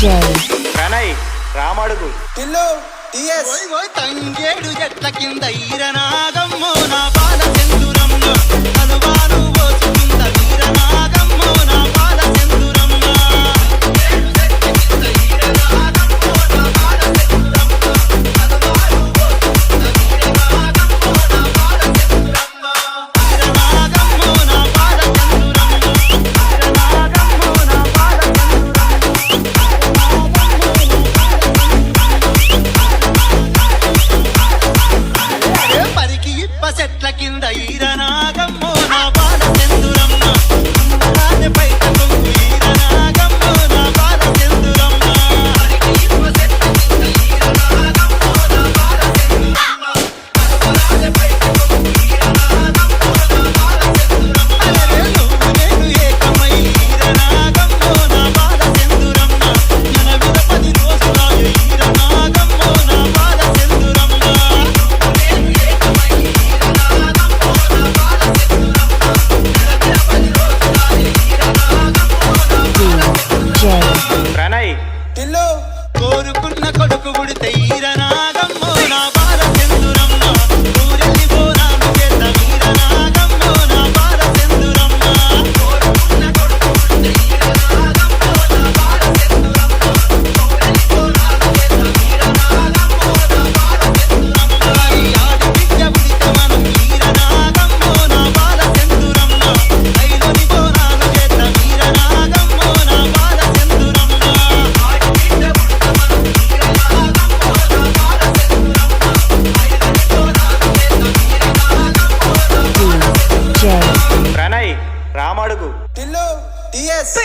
Pranay Ramadugu Tillu TS తంగేడు చెట్ల కింద ఈరనాగమ్మో నా బాల సెందురమ్మ కలువాను పోసుకుంద ఈరనాగమ్మో నా బాల సెందురమ్మ చెట్ల కింద ఈరనాగమ్మో నా బాల సెందురమ్మ రాజ బయట కొంగు ఈరనాగమ్మో నా బాల సెందురమ్మ నేను ఏకమై ఈరనాగమ్మో నా బాల సెందురమ్మ మన విడపది రోజులా ఈరనాగమ్మో నా బాల సెందురమ్మ ప్రణయ్ టిల్లు కోరుకున్న కొడుకు గుడితే ఈరనాగమ్మో నా బాల సెందురమ్మ ఊరెళ్ళి పోరాను చేత ఈరనాగమ్మో నా బాల సెందురమ్మ కోరుకున్న కొడుకు గుడితే ఈరనాగమ్మో నా బాల సెందురమ్మ ఊరెళ్ళి పోరాను చేత ఈరనాగమ్మో నా బాల సెందురమ్మ ఆడి బిడ్డ గుడితే మనం ఈరనాగమ్మో నా బాల సెందురమ్మ ఐలోని పోరాను చేత ఈరనాగమ్మో నా బాల సెందురమ్మ ఆడి బిడ్డ గుడితే మనం ఈరనాగమ్మో నా బాల సెందురమ్మ ఐలోని పోరాను చేత ఈరనాగమ్మో ప్రణయ్ రామడుగు టిల్లు టిఎస్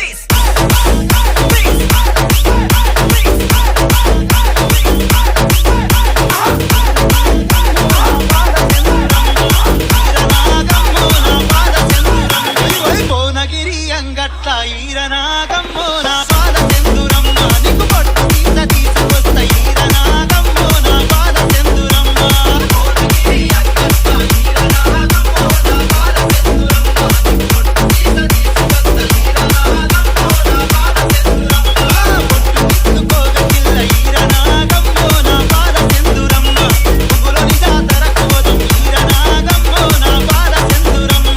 భువనగిరి అంగట్ల ఈరనాగమ్మో నా బాల సెందురమ్మ నీకు పట్టు తీస తీసుకొస్త ఈరనాగమ్మో నా బాల సెందురమ్మ భువనగిరి అంగట్ల ఈరనాగమ్మో నా బాల సెందురమ్మ పట్టు తీస తీసుకొస్త ఈరనాగమ్మో నా బాల సెందురమ్మ పొట్టు తీసుకోగలిల్ల ఈరనాగమ్మో నా బాల సెందురమ్మ పువ్వులోని జాతరకు పోదాం ఈరనాగమ్మో నా బాల సెందురమ్మ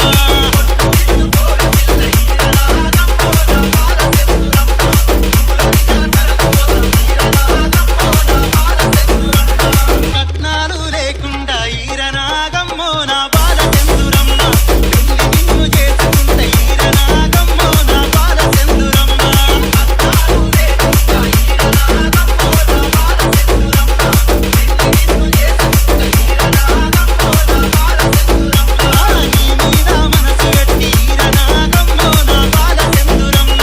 కట్నాలు లేకుండా ఈరనాగమ్మో నా బాల సెందురమ్మ పెళ్లి నిన్ను చేసుకుంట ఈరనాగమ్మో నా బాల సెందురమ్మ కట్నాలు లేకుండా ఈరనాగమ్మో నా బాల సెందురమ్మ పెళ్లి నిన్ను చేసుకుంట ఈరనాగమ్మో నా బాల సెందురమ్మ నీ మీద మనసు పెట్టి ఈరనాగమ్మో నా బాల సెందురమ్మ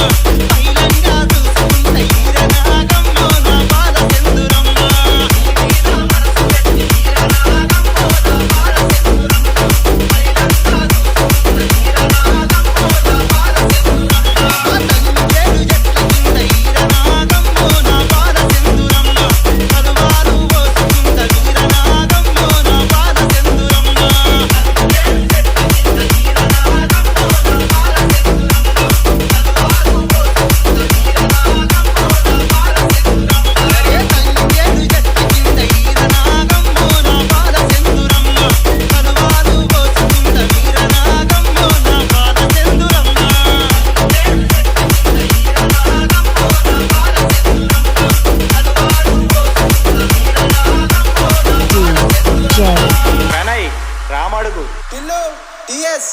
పైలంగా చూసుకుంట ఈరనాగమ్మో నా బాల సెందురమ్మ తంగేడు చెట్ల కింద ఈరనాగమ్మో నా బాల సెందురమ్మ కలువాలు పోసుకుంద ఈరనాగమ్మో నా బాల సెందురమ్మ తంగేడు చెట్ల కింద ఈరనాగమ్మో నా బాల సెందురమ్మ కలువాలు పోసుకుంద ఈరనాగమ్మో నా బాల సెందురమ్మ ప్రణయ్ రామడుగు టిల్లు టిఎస్